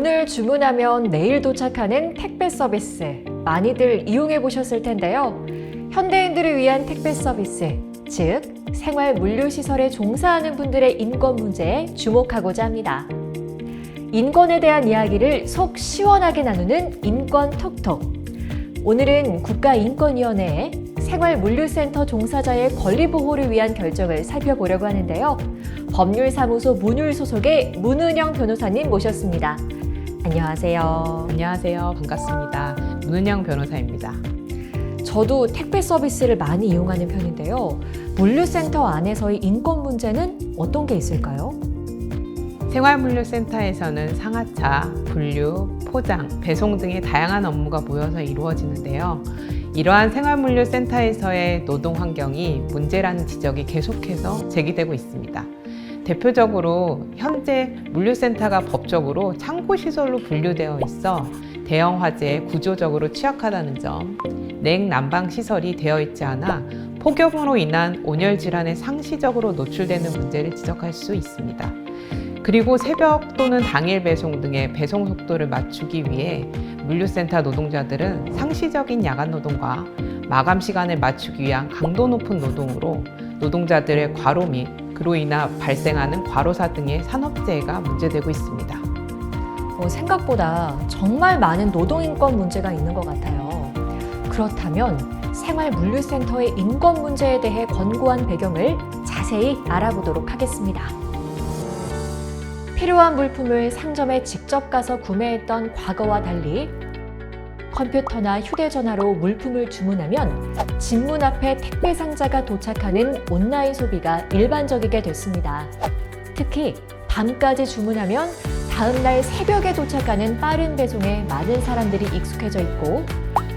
오늘 주문하면 내일 도착하는 택배 서비스 많이들 이용해 보셨을 텐데요. 현대인들을 위한 택배 서비스, 즉 생활 물류시설에 종사하는 분들의 인권 문제에 주목하고자 합니다. 인권에 대한 이야기를 속 시원하게 나누는 인권 톡톡. 오늘은 국가인권위원회의 생활물류센터 종사자의 권리 보호를 위한 결정을 살펴보려고 하는데요. 법률사무소 문율 소속의 문은영 변호사님 모셨습니다. 안녕하세요. 안녕하세요. 반갑습니다. 문은영 변호사입니다. 저도 택배 서비스를 많이 이용하는 편인데요. 물류센터 안에서의 인권 문제는 어떤 게 있을까요? 생활물류센터에서는 상하차, 분류, 포장, 배송 등의 다양한 업무가 모여서 이루어지는데요. 이러한 생활물류센터에서의 노동 환경이 문제라는 지적이 계속해서 제기되고 있습니다. 대표적으로 현재 물류센터가 법적으로 창고시설로 분류되어 있어 대형 화재에 구조적으로 취약하다는 점, 냉난방 시설이 되어 있지 않아 폭염으로 인한 온열 질환에 상시적으로 노출되는 문제를 지적할 수 있습니다. 그리고 새벽 또는 당일 배송 등의 배송 속도를 맞추기 위해 물류센터 노동자들은 상시적인 야간 노동과 마감 시간을 맞추기 위한 강도 높은 노동으로 노동자들의 과로 및 그로 인해 발생하는 과로사 등의 산업재해가 문제되고 있습니다. 생각보다 정말 많은 노동인권 문제가 있는 것 같아요. 그렇다면 생활물류센터의 인권 문제에 대해 권고한 배경을 자세히 알아보도록 하겠습니다. 필요한 물품을 상점에 직접 가서 구매했던 과거와 달리 컴퓨터나 휴대전화로 물품을 주문하면 집 문 앞에 택배 상자가 도착하는 온라인 소비가 일반적이게 됐습니다. 특히 밤까지 주문하면 다음날 새벽에 도착하는 빠른 배송에 많은 사람들이 익숙해져 있고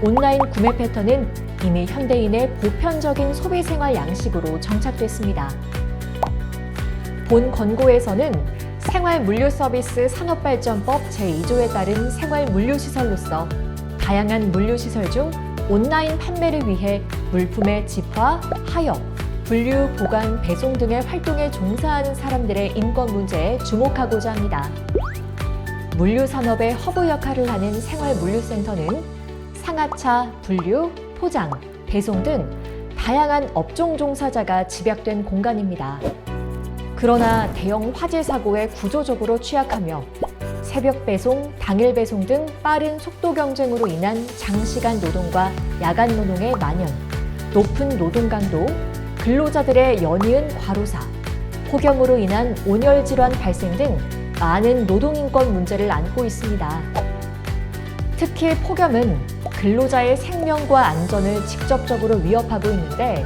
온라인 구매 패턴은 이미 현대인의 보편적인 소비 생활 양식으로 정착됐습니다. 본 권고에서는 생활물류서비스 산업발전법 제2조에 따른 생활물류시설로서 다양한 물류시설 중 온라인 판매를 위해 물품의 집화, 하역, 분류, 보관, 배송 등의 활동에 종사하는 사람들의 인권 문제에 주목하고자 합니다. 물류산업의 허브 역할을 하는 생활물류센터는 상하차, 분류, 포장, 배송 등 다양한 업종 종사자가 집약된 공간입니다. 그러나 대형 화재 사고에 구조적으로 취약하며 새벽 배송, 당일 배송 등 빠른 속도 경쟁으로 인한 장시간 노동과 야간 노동의 만연, 높은 노동 강도, 근로자들의 연이은 과로사, 폭염으로 인한 온열 질환 발생 등 많은 노동인권 문제를 안고 있습니다. 특히 폭염은 근로자의 생명과 안전을 직접적으로 위협하고 있는데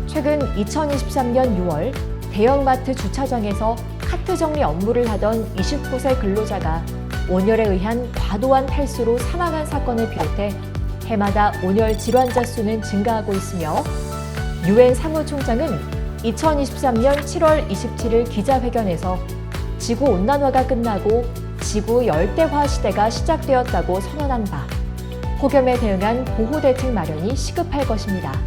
최근 2023년 6월 대형마트 주차장에서 카트 정리 업무를 하던 29세 근로자가 온열에 의한 과도한 탈수로 사망한 사건을 비롯해 해마다 온열 질환자 수는 증가하고 있으며 유엔 사무총장은 2023년 7월 27일 기자회견에서 지구온난화가 끝나고 지구 열대화 시대가 시작되었다고 선언한 바 폭염에 대응한 보호대책 마련이 시급할 것입니다.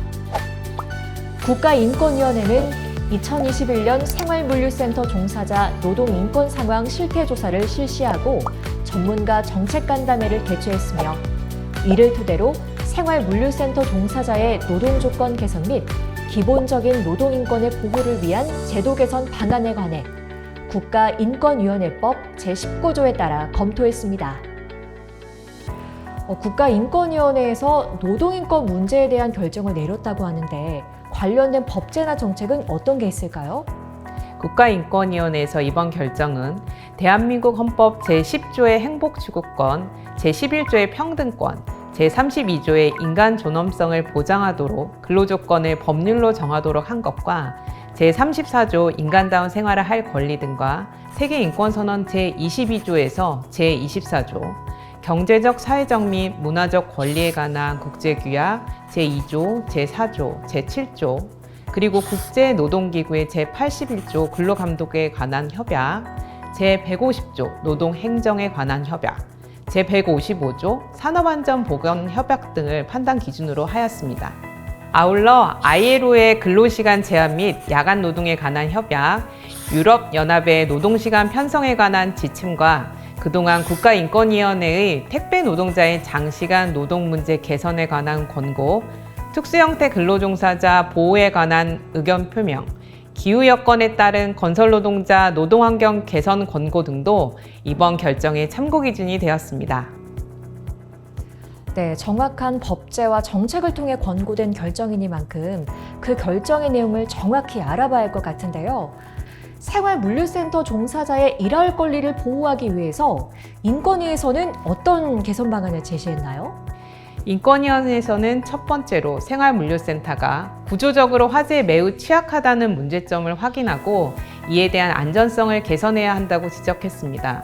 국가인권위원회는 2021년 생활물류센터 종사자 노동인권 상황 실태조사를 실시하고 전문가 정책간담회를 개최했으며 이를 토대로 생활물류센터 종사자의 노동조건 개선 및 기본적인 노동인권의 보호를 위한 제도 개선 방안에 관해 국가인권위원회법 제19조에 따라 검토했습니다. 국가인권위원회에서 노동인권 문제에 대한 결정을 내렸다고 하는데 관련된 법제나 정책은 어떤 게 있을까요? 국가인권위원회에서 이번 결정은 대한민국 헌법 제10조의 행복추구권, 제11조의 평등권, 제32조의 인간 존엄성을 보장하도록 근로조건을 법률로 정하도록 한 것과 제34조 인간다운 생활을 할 권리 등과 세계인권선언 제22조에서 제24조 경제적, 사회적 및 문화적 권리에 관한 국제규약 제2조, 제4조, 제7조 그리고 국제노동기구의 제81조 근로감독에 관한 협약, 제150조 노동행정에 관한 협약, 제155조 산업안전보건협약 등을 판단 기준으로 하였습니다. 아울러 ILO의 근로시간 제한 및 야간 노동에 관한 협약, 유럽연합의 노동시간 편성에 관한 지침과 그동안 국가인권위원회의 택배 노동자의 장시간 노동 문제 개선에 관한 권고, 특수형태 근로종사자 보호에 관한 의견 표명, 기후 여건에 따른 건설 노동자 노동환경 개선 권고 등도 이번 결정의 참고 기준이 되었습니다. 네, 정확한 법제와 정책을 통해 권고된 결정이니만큼 그 결정의 내용을 정확히 알아봐야 할 것 같은데요. 생활물류센터 종사자의 일할 권리를 보호하기 위해서 인권위에서는 어떤 개선 방안을 제시했나요? 인권위원회에서는 첫 번째로 생활물류센터가 구조적으로 화재에 매우 취약하다는 문제점을 확인하고 이에 대한 안전성을 개선해야 한다고 지적했습니다.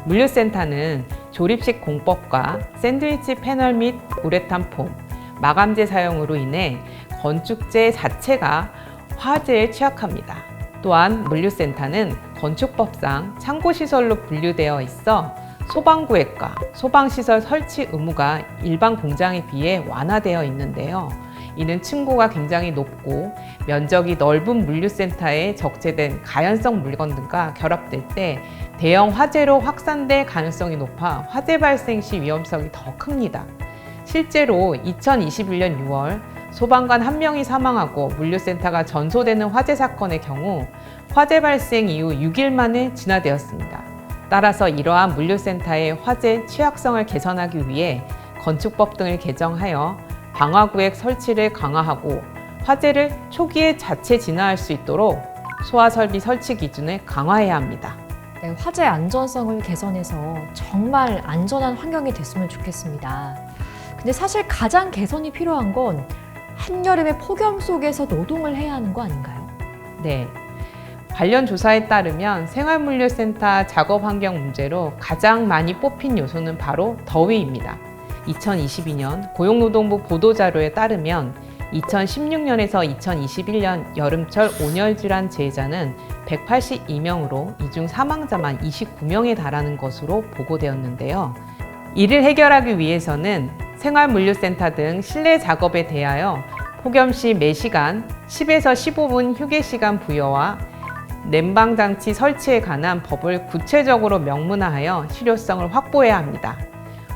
물류센터는 조립식 공법과 샌드위치 패널 및 우레탄 폼, 마감재 사용으로 인해 건축재 자체가 화재에 취약합니다. 또한 물류센터는 건축법상 창고시설로 분류되어 있어 소방구획과 소방시설 설치 의무가 일반 공장에 비해 완화되어 있는데요. 이는 층고가 굉장히 높고 면적이 넓은 물류센터에 적재된 가연성 물건 등과 결합될 때 대형 화재로 확산될 가능성이 높아 화재 발생 시 위험성이 더 큽니다. 실제로 2021년 6월 소방관 1명이 사망하고 물류센터가 전소되는 화재 사건의 경우 화재 발생 이후 6일 만에 진화되었습니다. 따라서 이러한 물류센터의 화재 취약성을 개선하기 위해 건축법 등을 개정하여 방화구획 설치를 강화하고 화재를 초기에 자체 진화할 수 있도록 소화설비 설치 기준을 강화해야 합니다. 네, 화재 안전성을 개선해서 정말 안전한 환경이 됐으면 좋겠습니다. 근데 사실 가장 개선이 필요한 건 한여름의 폭염 속에서 노동을 해야 하는 거 아닌가요? 네. 관련 조사에 따르면 생활물류센터 작업 환경 문제로 가장 많이 뽑힌 요소는 바로 더위입니다. 2022년 고용노동부 보도자료에 따르면 2016년에서 2021년 여름철 온열질환 재해자는 182명으로 이 중 사망자만 29명에 달하는 것으로 보고되었는데요. 이를 해결하기 위해서는 생활물류센터 등 실내 작업에 대하여 폭염 시 매시간 10에서 15분 휴게 시간 부여와 냉방장치 설치에 관한 법을 구체적으로 명문화하여 실효성을 확보해야 합니다.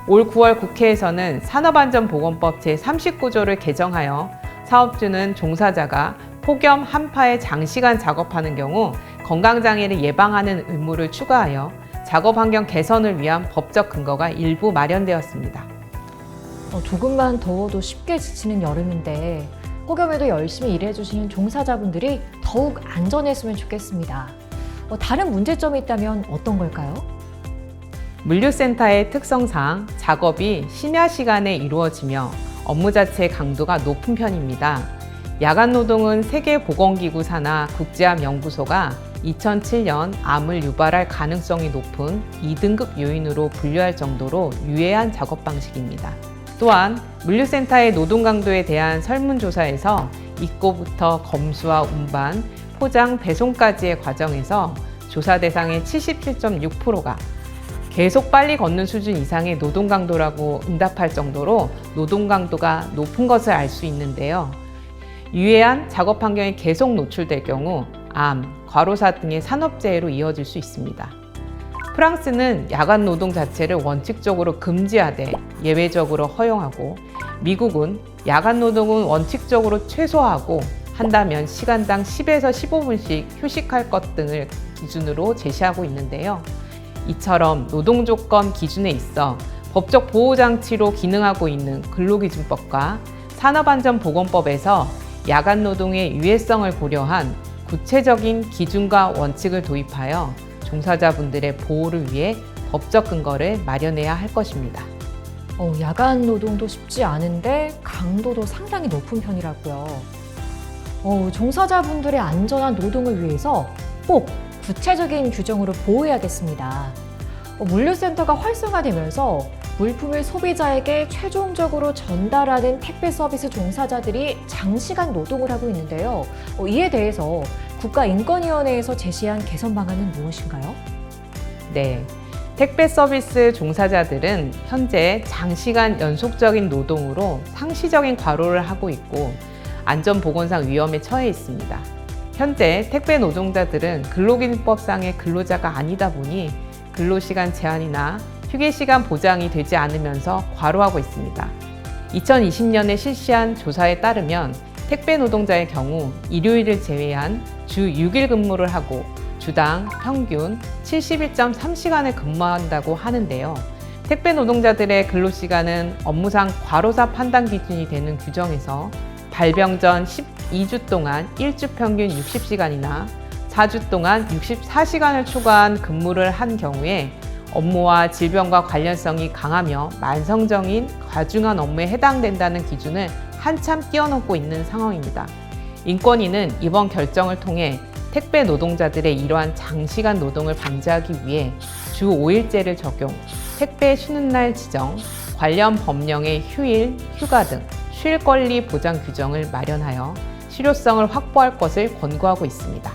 올 9월 국회에서는 산업안전보건법 제39조를 개정하여 사업주는 종사자가 폭염 한파에 장시간 작업하는 경우 건강장애를 예방하는 의무를 추가하여 작업환경 개선을 위한 법적 근거가 일부 마련되었습니다. 조금만 더워도 쉽게 지치는 여름인데 폭염에도 열심히 일해주시는 종사자분들이 더욱 안전했으면 좋겠습니다. 다른 문제점이 있다면 어떤 걸까요? 물류센터의 특성상 작업이 심야 시간에 이루어지며 업무 자체의 강도가 높은 편입니다. 야간 노동은 세계보건기구 산하 국제암연구소가 2007년 암을 유발할 가능성이 높은 2등급 요인으로 분류할 정도로 유해한 작업 방식입니다. 또한 물류센터의 노동 강도에 대한 설문조사에서 입고부터 검수와 운반, 포장, 배송까지의 과정에서 조사 대상의 77.6%가 계속 빨리 걷는 수준 이상의 노동 강도라고 응답할 정도로 노동 강도가 높은 것을 알 수 있는데요. 유해한 작업 환경에 계속 노출될 경우 암, 과로사 등의 산업재해로 이어질 수 있습니다. 프랑스는 야간 노동 자체를 원칙적으로 금지하되 예외적으로 허용하고, 미국은 야간 노동은 원칙적으로 최소화하고 한다면 시간당 10에서 15분씩 휴식할 것 등을 기준으로 제시하고 있는데요. 이처럼 노동조건 기준에 있어 법적 보호장치로 기능하고 있는 근로기준법과 산업안전보건법에서 야간 노동의 유해성을 고려한 구체적인 기준과 원칙을 도입하여 종사자분들의 보호를 위해 법적 근거를 마련해야 할 것입니다. 야간 노동도 쉽지 않은데 강도도 상당히 높은 편이라고요. 종사자분들의 안전한 노동을 위해서 꼭 구체적인 규정으로 보호해야겠습니다. 물류센터가 활성화되면서 물품을 소비자에게 최종적으로 전달하는 택배 서비스 종사자들이 장시간 노동을 하고 있는데요. 이에 대해서 국가인권위원회에서 제시한 개선 방안은 무엇인가요? 네. 택배 서비스 종사자들은 현재 장시간 연속적인 노동으로 상시적인 과로를 하고 있고 안전보건상 위험에 처해 있습니다. 현재 택배 노동자들은 근로기준법상의 근로자가 아니다 보니 근로시간 제한이나 휴게시간 보장이 되지 않으면서 과로하고 있습니다. 2020년에 실시한 조사에 따르면 택배 노동자의 경우 일요일을 제외한 주 6일 근무를 하고 주당 평균 71.3시간을 근무한다고 하는데요. 택배 노동자들의 근로시간은 업무상 과로사 판단 기준이 되는 규정에서 발병 전 12주 동안 일주 평균 60시간이나 4주 동안 64시간을 초과한 근무를 한 경우에 업무와 질병과 관련성이 강하며 만성적인 과중한 업무에 해당된다는 기준을 한참 뛰어넘고 있는 상황입니다. 인권위는 이번 결정을 통해 택배 노동자들의 이러한 장시간 노동을 방지하기 위해 주 5일제를 적용, 택배 쉬는 날 지정, 관련 법령의 휴일, 휴가 등 쉴 권리 보장 규정을 마련하여 실효성을 확보할 것을 권고하고 있습니다.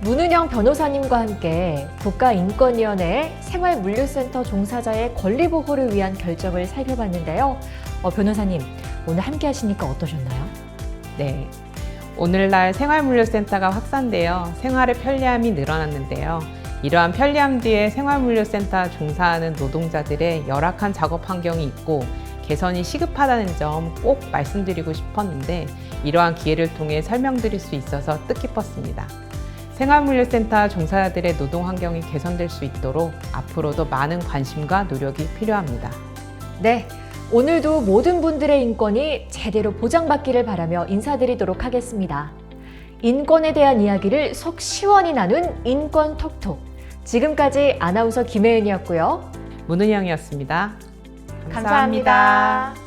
문은영 변호사님과 함께 국가인권위원회 생활물류센터 종사자의 권리 보호를 위한 결정을 살펴봤는데요. 변호사님, 오늘 함께 하시니까 어떠셨나요? 네. 오늘날 생활물류센터가 확산되어 생활의 편리함이 늘어났는데요. 이러한 편리함 뒤에 생활물류센터 종사하는 노동자들의 열악한 작업 환경이 있고 개선이 시급하다는 점 꼭 말씀드리고 싶었는데 이러한 기회를 통해 설명드릴 수 있어서 뜻깊었습니다. 생활물류센터 종사자들의 노동 환경이 개선될 수 있도록 앞으로도 많은 관심과 노력이 필요합니다. 네, 오늘도 모든 분들의 인권이 제대로 보장받기를 바라며 인사드리도록 하겠습니다. 인권에 대한 이야기를 속 시원히 나눈 인권 톡톡. 지금까지 아나운서 김혜은이었고요. 문은영이었습니다. 감사합니다.